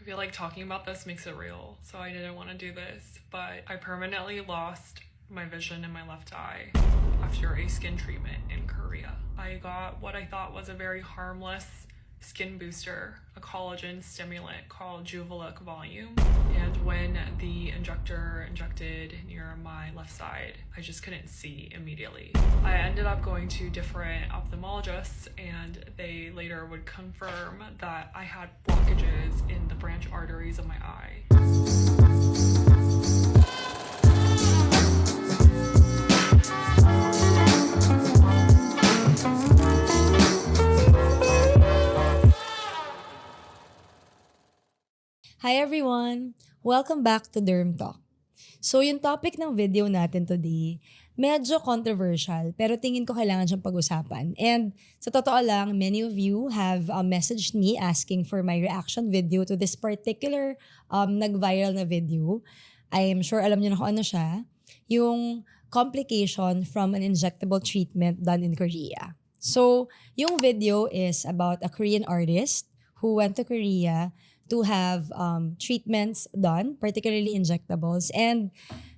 feel like talking about this makes it real, so I didn't want to do this, but I permanently lost my vision in my left eye after a skin treatment in Korea. I got what I thought was a very harmless skin booster, a collagen stimulant called Juveluc Volume, and when the injector injected near my left side, I just couldn't see immediately. I ended up going to different ophthalmologists, and they later would confirm that I had blockages in the branch arteries of my eye. Hi everyone! Welcome back to DERM Talk. So yung topic ng video natin today, medyo controversial pero tingin ko kailangan siyang pag-usapan. And sa totoo lang, many of you have messaged me asking for my reaction video to this particular nag-viral na video. I am sure alam niyo na kung ano siya. Yung complication from an injectable treatment done in Korea. So yung video is about a Korean artist who went to Korea to have treatments done, particularly injectables. And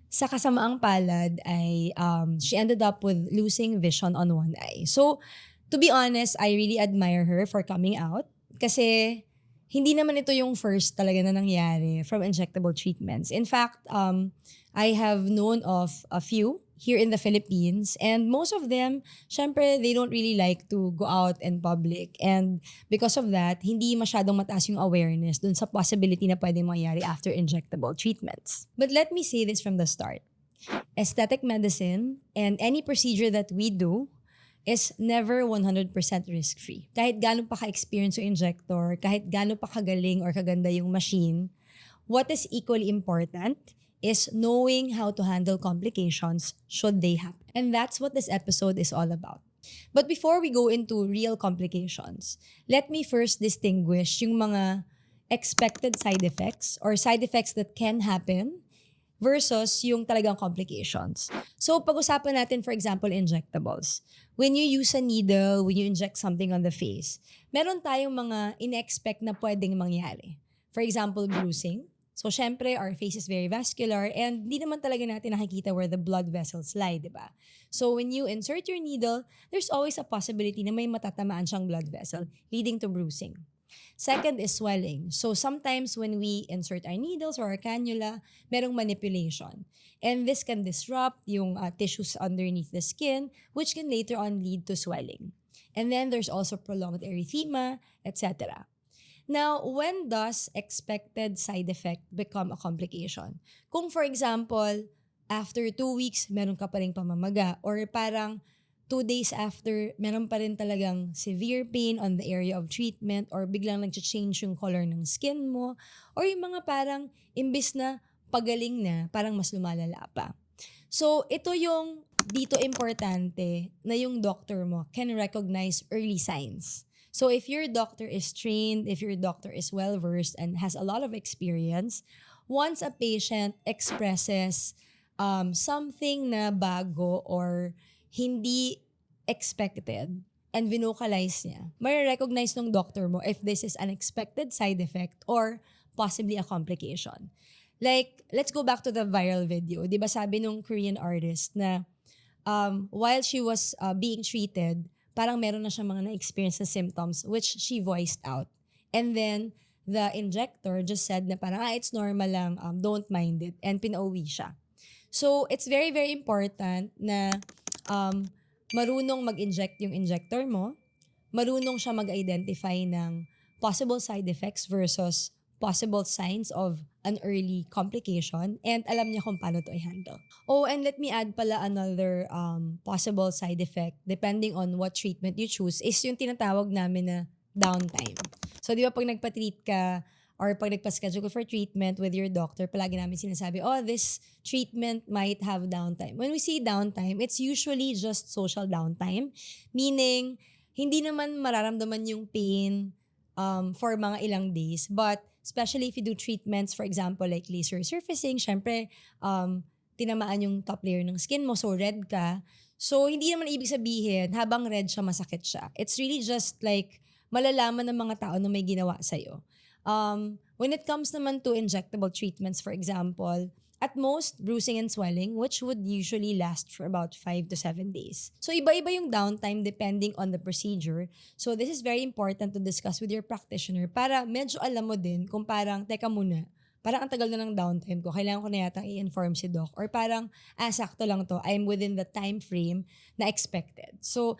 sa kasamaang palad ay she ended up with losing vision on one eye. So, to be honest, I really admire her for coming out kasi hindi naman ito yung first talaga na nangyari from injectable treatments. In fact, I have known of a few here in the Philippines, and most of them, syempre, they don't really like to go out in public. And because of that, hindi masyadong mataas yung awareness dun sa possibility na pwedeng mangyari after injectable treatments. But let me say this from the start. Aesthetic medicine and any procedure that we do is never 100% risk-free. Kahit gano'n pa ka-experience yung injector, kahit gano'n pa kagaling or kaganda yung machine, what is equally important is knowing how to handle complications should they happen. And that's what this episode is all about. But before we go into real complications, let me first distinguish yung mga expected side effects or side effects that can happen versus yung talagang complications. So pag-usapan natin, for example, injectables. When you use a needle, when you inject something on the face, meron tayong mga in-expect na pwedeng mangyari. For example, bruising. So, syempre, our face is very vascular and di naman talaga natin nakikita where the blood vessels lie, di ba? So, when you insert your needle, there's always a possibility na may matatamaan siyang blood vessel, leading to bruising. Second is swelling. So, sometimes when we insert our needles or our cannula, merong manipulation. And this can disrupt yung tissues underneath the skin, which can later on lead to swelling. And then, there's also prolonged erythema, etc. Now, when does expected side effect become a complication? Kung for example, after 2 weeks, meron ka pa rin pamamaga or parang 2 days after, meron pa rin talagang severe pain on the area of treatment or biglang nag-change yung color ng skin mo or yung mga parang imbis na pagaling na, parang mas lumalala pa. So, ito yung dito importante na yung doctor mo can recognize early signs. So if your doctor is trained, if your doctor is well-versed and has a lot of experience, once a patient expresses something na bago or hindi expected and vinocalize niya, may-recognize ng doctor mo if this is an expected side effect or possibly a complication. Like, let's go back to the viral video. Di ba sabi nung Korean artist na while she was being treated, parang meron na siya mga na-experience na symptoms which she voiced out. And then, the injector just said na parang, it's normal lang, don't mind it. And pinauwi siya. So, it's very, very important na marunong mag-inject yung injector mo, marunong siya mag-identify ng possible side effects versus possible signs of an early complication, and alam niya kung paano to i-handle. Oh, and let me add pala another possible side effect depending on what treatment you choose is yung tinatawag namin na downtime. So, di ba pag nagpa-treat ka or pag nagpa-schedule for treatment with your doctor, palagi namin sinasabi, this treatment might have downtime. When we say downtime, it's usually just social downtime, meaning hindi naman mararamdaman yung pain for mga ilang days, but especially if you do treatments, for example, like laser surfacing, syempre, tinamaan yung top layer ng skin mo, so red ka. So, hindi naman ibig sabihin, habang red siya, masakit siya. It's really just like, malalaman ng mga tao na may ginawa sa'yo. When it comes naman to injectable treatments, for example, at most, bruising and swelling, which would usually last for about 5 to 7 days. So, iba-iba yung downtime depending on the procedure. So, this is very important to discuss with your practitioner para medyo alam mo din kung parang, teka muna, parang ang tagal na ng downtime ko, kailangan ko na yatang i-inform si doc. Or parang, sakto lang to, I'm within the time frame na expected. So,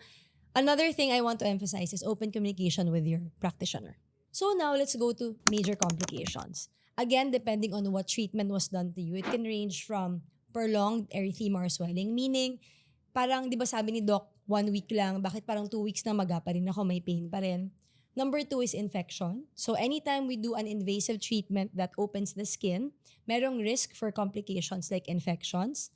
another thing I want to emphasize is open communication with your practitioner. So now, let's go to major complications. Again, depending on what treatment was done to you, it can range from prolonged erythema or swelling, meaning, parang, di ba sabi ni doc, 1 week lang, bakit parang 2 weeks na maga pa rin ako, may pain pa rin. Number 2 is infection. So anytime we do an invasive treatment that opens the skin, merong risk for complications like infections.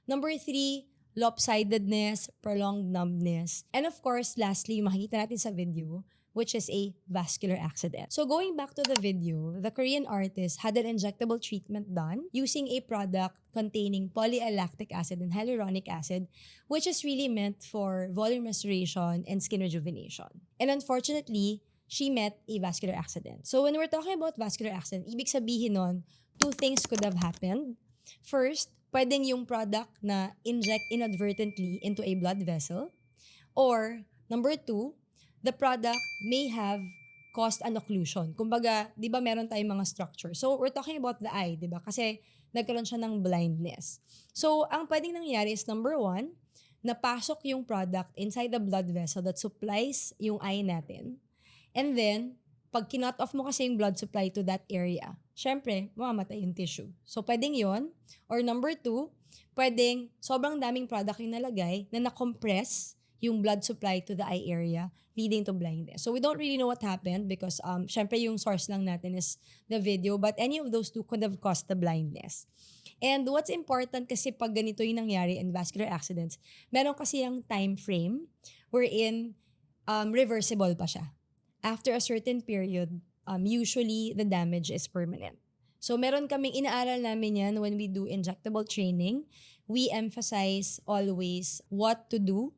Number 3, lopsidedness, prolonged numbness. And of course, lastly, makikita natin sa video, which is a vascular accident. So going back to the video, the Korean artist had an injectable treatment done using a product containing polylactic acid and hyaluronic acid, which is really meant for volume restoration and skin rejuvenation. And unfortunately, she met a vascular accident. So when we're talking about vascular accident, ibig sabihin nun, 2 things could have happened. First, pwedeng yung product na inject inadvertently into a blood vessel. Or, number 2, the product may have caused an occlusion. Kumbaga, di ba meron tayong mga structure. So, we're talking about the eye, di ba? Kasi nagkaroon siya ng blindness. So, ang pwedeng nangyari is number 1, napasok yung product inside the blood vessel that supplies yung eye natin. And then, pag kinut off mo kasi yung blood supply to that area, syempre, mamamatay yung tissue. So, pwedeng yon. Or number 2, pwedeng sobrang daming product yung nalagay na na-compress yung blood supply to the eye area, leading to blindness. So we don't really know what happened because syempre yung source lang natin is the video, but any of those two could have caused the blindness. And what's important kasi pag ganito yung nangyari in vascular accidents, meron kasi yung time frame wherein reversible pa siya. After a certain period, usually the damage is permanent. So meron kaming inaaral namin yan when we do injectable training. We emphasize always what to do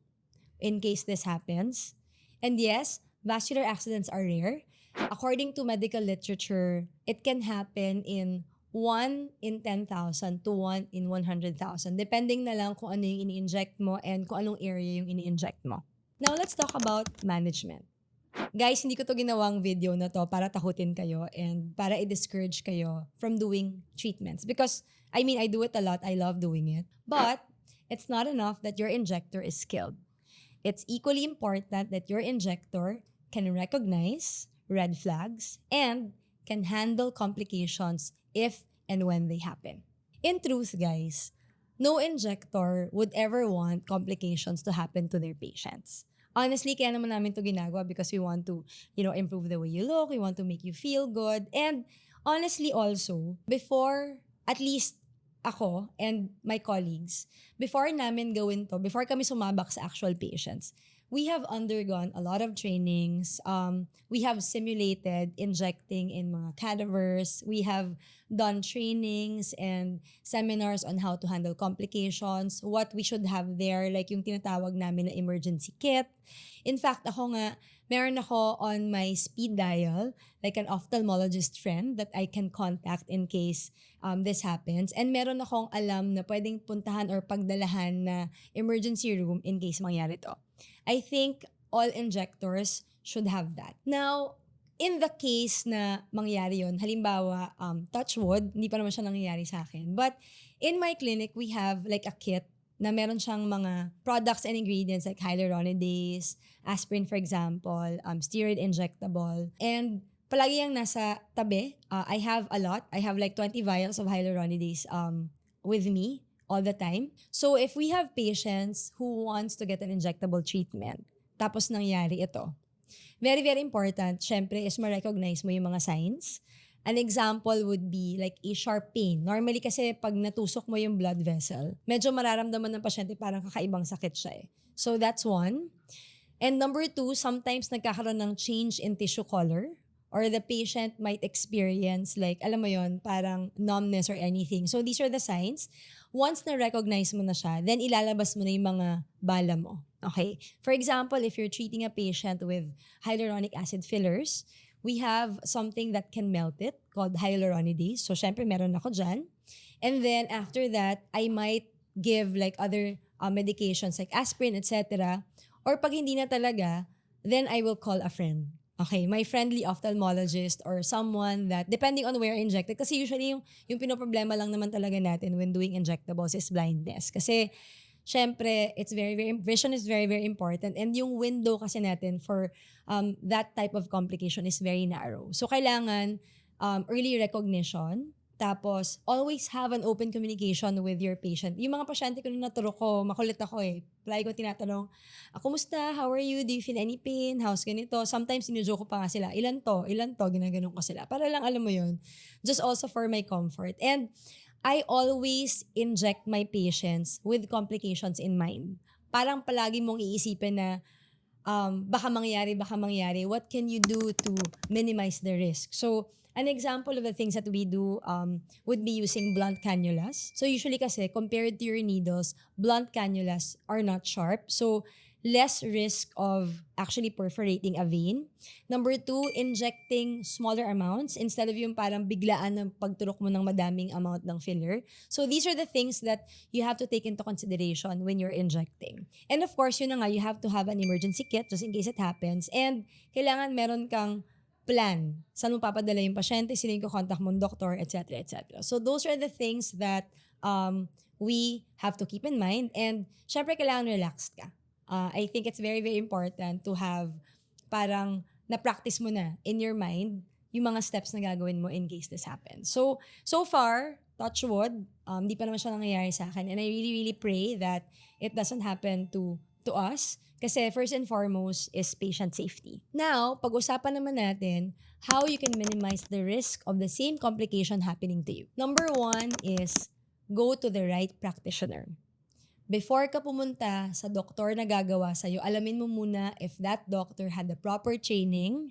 in case this happens. And yes, vascular accidents are rare. According to medical literature, it can happen in 1 in 10,000 to 1 in 100,000. Depending na lang kung ano yung ini-inject mo and kung anong area yung ini-inject mo. Now, let's talk about management. Guys, hindi ko to ginawang video na to para takutin kayo and para i-discourage kayo from doing treatments. Because, I do it a lot. I love doing it. But, it's not enough that your injector is skilled. It's equally important that your injector can recognize red flags and can handle complications if and when they happen. In truth, guys, no injector would ever want complications to happen to their patients. Honestly, kaya naman namin to ginagawa because we want to, improve the way you look, we want to make you feel good. And honestly also, before, at least ako and my colleagues, before namin gawin to, before kami sumabak sa actual patients, we have undergone a lot of trainings. We have simulated injecting in mga cadavers. We have done trainings and seminars on how to handle complications, what we should have there, like yung tinatawag namin na emergency kit. In fact, ako nga, meron ako on my speed dial, like an ophthalmologist friend that I can contact in case this happens. And meron akong alam na pwedeng puntahan or pagdalahan na emergency room in case mangyari to. I think all injectors should have that. Now, in the case na mangyari yun, halimbawa, touch wood, hindi pa naman siya nangyayari sa akin. But in my clinic, we have like a kit na meron siyang mga products and ingredients like hyaluronidase, aspirin for example, steroid injectable. And palagi yung nasa tabi. I have a lot. I have like 20 vials of hyaluronidase with me all the time. So if we have patients who wants to get an injectable treatment, tapos nangyari ito, very, very important, syempre, is ma-recognize mo yung mga signs. An example would be like a sharp pain. Normally kasi pag natusok mo yung blood vessel, medyo mararamdaman ng pasyente parang kakaibang sakit siya eh. So that's one. And number 2, sometimes nagkakaroon ng change in tissue color or the patient might experience like, alam mo yon, parang numbness or anything. So these are the signs. Once na-recognize mo na siya, then ilalabas mo na yung mga bala mo. Okay? For example, if you're treating a patient with hyaluronic acid fillers, we have something that can melt it called hyaluronidase. So, syempre, meron ako dyan. And then, after that, I might give like other medications like aspirin, etc. Or pag hindi na talaga, then I will call a friend. Okay, my friendly ophthalmologist or someone that, depending on where injected, kasi usually yung pinoproblema lang naman talaga natin when doing injectables is blindness. Kasi, syempre, vision is very, very important. And yung window kasi natin for that type of complication is very narrow. So, kailangan early recognition, tapos, always have an open communication with your patient. Yung mga pasyente ko na naturo ko, makulit ako eh. Lagi ko tinatanong, kumusta? How are you? Do you feel any pain? How's ganito? Sometimes, sinujoke ko pa nga sila, ilan to? Ginaganon ko sila. Para lang alam mo yun. Just also for my comfort. And, I always inject my patients with complications in mind. Parang palagi mong iisipin na, baka mangyari, what can you do to minimize the risk? So, an example of the things that we do would be using blunt cannulas. So, usually kasi, compared to your needles, blunt cannulas are not sharp. So, less risk of actually perforating a vein. Number 2, injecting smaller amounts instead of yung parang biglaan ng pagturok mo ng madaming amount ng filler. So these are the things that you have to take into consideration when you're injecting. And of course, yun na nga, you have to have an emergency kit just in case it happens. And kailangan meron kang plan. Saan mo papadala yung pasyente, sino yung contact mong doktor, etc. etc. So those are the things that we have to keep in mind. And syempre, kailangan relaxed ka. I think it's very, very important to have parang na-practice mo na in your mind yung mga steps na gagawin mo in case this happens. So far, touch wood, di pa naman siya nangyayari sa akin. And I really, really pray that it doesn't happen to us. Kasi first and foremost is patient safety. Now, pag-usapan naman natin how you can minimize the risk of the same complication happening to you. Number 1 is go to the right practitioner. Before ka pumunta sa doktor na gagawa sa'yo, alamin mo muna if that doctor had the proper training,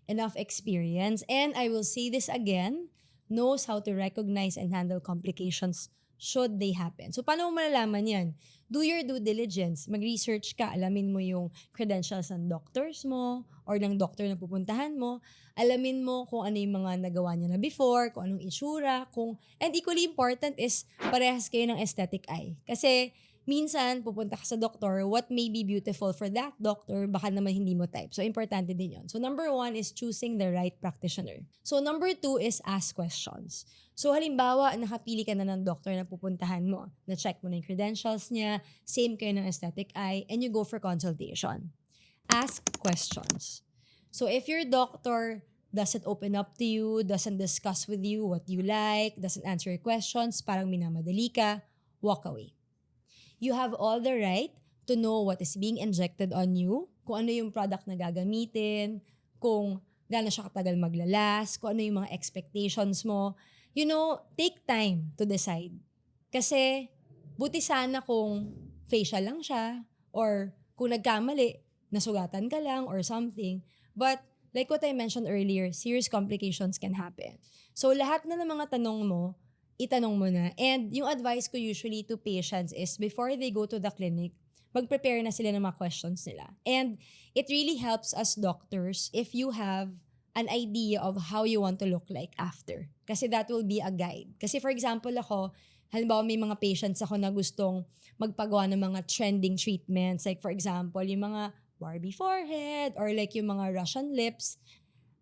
enough experience, and I will say this again, knows how to recognize and handle complications should they happen. So, paano mo malalaman yan? Do your due diligence. Mag-research ka. Alamin mo yung credentials ng doctors mo or ng doctor na pupuntahan mo. Alamin mo kung ano yung mga nagawa niya na before, kung anong itsura, and equally important is parehas kayo ng aesthetic eye. Kasi, minsan, pupunta ka sa doktor, what may be beautiful for that doctor, baka naman hindi mo type. So, importante din yun. So, number 1 is choosing the right practitioner. So, number 2 is ask questions. So, halimbawa, nakapili ka na ng doctor na pupuntahan mo. Na-check mo na yung credentials niya, same kayo ng aesthetic eye, and you go for consultation. Ask questions. So, if your doctor doesn't open up to you, doesn't discuss with you what you like, doesn't answer your questions, parang minamadali ka, walk away. You have all the right to know what is being injected on you, kung ano yung product na gagamitin, kung gaano siya katagal maglalas, kung ano yung mga expectations mo. You know, take time to decide. Kasi, buti sana kung facial lang siya, or kung nagkamali, nasugatan ka lang, or something. But, like what I mentioned earlier, serious complications can happen. So, lahat na ng mga tanong mo, itanong mo na. And yung advice ko usually to patients is before they go to the clinic, mag-prepare na sila ng mga questions nila. And it really helps us doctors if you have an idea of how you want to look like after. Kasi that will be a guide. Kasi for example ako, halimbawa may mga patients ako na gustong magpagawa ng mga trending treatments. Like for example, yung mga Barbie forehead or like yung mga Russian lips,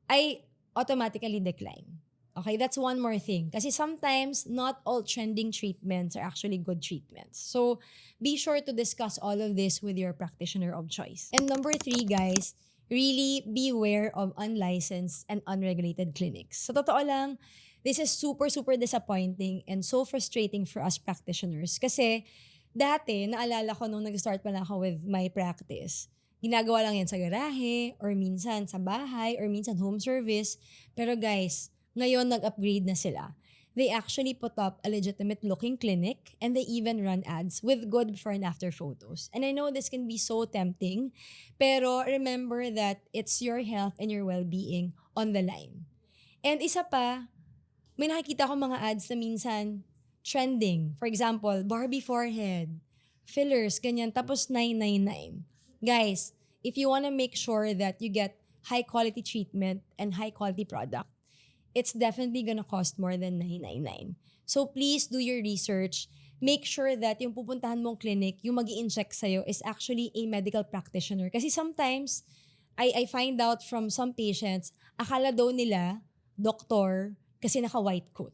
I automatically decline. Okay, that's one more thing. Kasi sometimes, not all trending treatments are actually good treatments. So, be sure to discuss all of this with your practitioner of choice. And number 3, guys, really beware of unlicensed and unregulated clinics. Sa totoo lang, this is super, super disappointing and so frustrating for us practitioners. Kasi, dati, naalala ko nung nag-start pa lang ako with my practice, ginagawa lang yan sa garahe, or minsan sa bahay, or minsan home service. Pero guys, ngayon, nag-upgrade na sila. They actually put up a legitimate-looking clinic and they even run ads with good before and after photos. And I know this can be so tempting, pero remember that it's your health and your well-being on the line. And isa pa, may nakikita ko mga ads na minsan trending. For example, Barbie forehead, fillers, ganyan, tapos $999. Guys, if you wanna make sure that you get high quality treatment and high quality product, it's definitely gonna cost more than $999. So please do your research. Make sure that yung pupuntahan mong clinic, yung mag-i-inject sa'yo is actually a medical practitioner. Kasi sometimes, I find out from some patients, akala daw nila, doktor, kasi naka-white coat.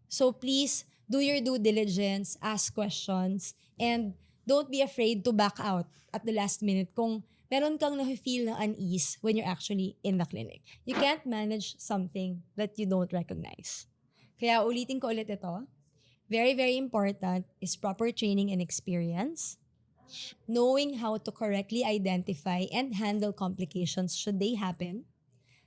So please, do your due diligence, ask questions, and don't be afraid to back out at the last minute kung meron kang na-feel na unease when you're actually in the clinic. You can't manage something that you don't recognize. Kaya ulitin ko ulit ito. Very, very important is proper training and experience. Knowing how to correctly identify and handle complications should they happen.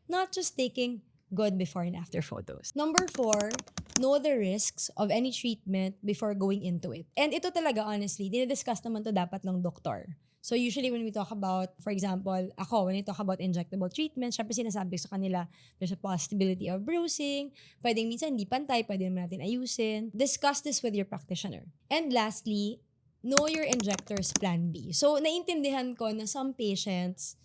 Not just taking good before and after photos. Number 4, know the risks of any treatment before going into it. And ito talaga, honestly, dinidiscuss naman to dapat ng doktor. So usually when we talk about, for example, when I talk about injectable treatment, syempre sinasabi ko sa kanila, there's a possibility of bruising, pwedeng minsan hindi pantay, pwede naman natin ayusin. Discuss this with your practitioner. And lastly, know your injector's plan B. So naiintindihan ko na some patients,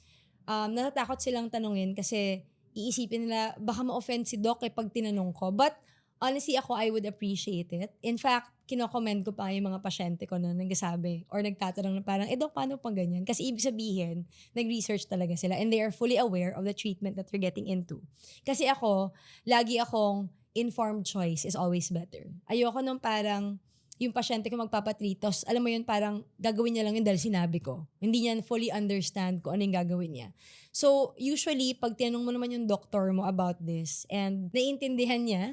natatakot silang tanungin kasi iisipin nila, baka ma-offend si doc pag tinanong ko. But honestly, I would appreciate it. In fact, kino-comment ko pa yung mga pasyente ko na nagsasabi or nagtatanong na parang, Dok, paano pang ganyan? Kasi ibig sabihin, nag-research talaga sila and they are fully aware of the treatment that they're getting into. Kasi lagi akong informed choice is always better. Ayoko nung parang yung pasyente ko magpapatreat, tapos alam mo yun, parang gagawin niya lang yun dahil sinabi ko. Hindi niya fully understand kung ano yung gagawin niya. So, usually, pag tinanong mo naman yung doctor mo about this and naiintindihan niya,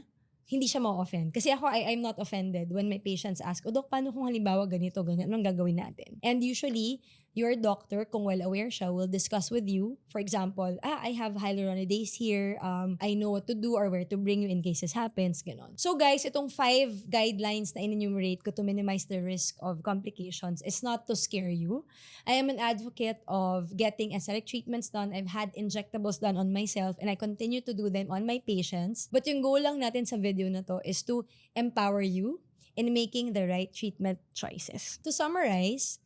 hindi siya ma-offend. Kasi I'm not offended when my patients ask, Dok, paano kung halimbawa ganito, ganyan, anong gagawin natin? And usually, your doctor, kung well aware siya, will discuss with you. For example, I have hyaluronidase here. I know what to do or where to bring you in case this happens, ganon. So guys, itong 5 guidelines na in-enumerate ko to minimize the risk of complications is not to scare you. I am an advocate of getting aesthetic treatments done. I've had injectables done on myself and I continue to do them on my patients. But yung goal lang natin sa video na to is to empower you in making the right treatment choices. To summarize,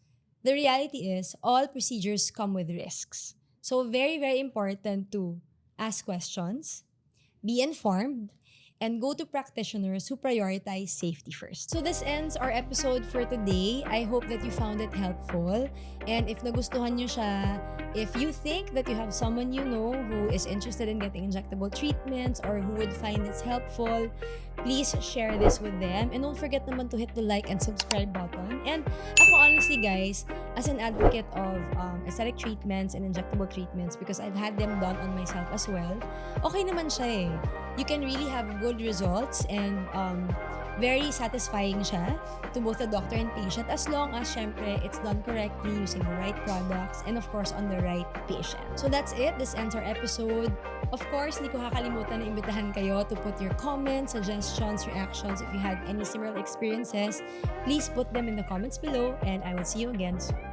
the reality is all procedures come with risks. So very, very important to ask questions, be informed, and go to practitioners who prioritize safety first. So this ends our episode for today. I hope that you found it helpful. And if nagustuhan nyo siya, if you think that you have someone you know who is interested in getting injectable treatments or who would find this helpful, please share this with them. And don't forget naman to hit the like and subscribe button. And honestly guys, as an advocate of aesthetic treatments and injectable treatments, because I've had them done on myself as well, okay naman siya eh. You can really have good results and very satisfying siya to both the doctor and patient as long as syempre it's done correctly using the right products and of course on the right patient. So that's it. This ends our episode. Of course, hindi ko kakalimutan na imbitahan kayo to put your comments, suggestions, reactions. If you had any similar experiences, please put them in the comments below and I will see you again soon.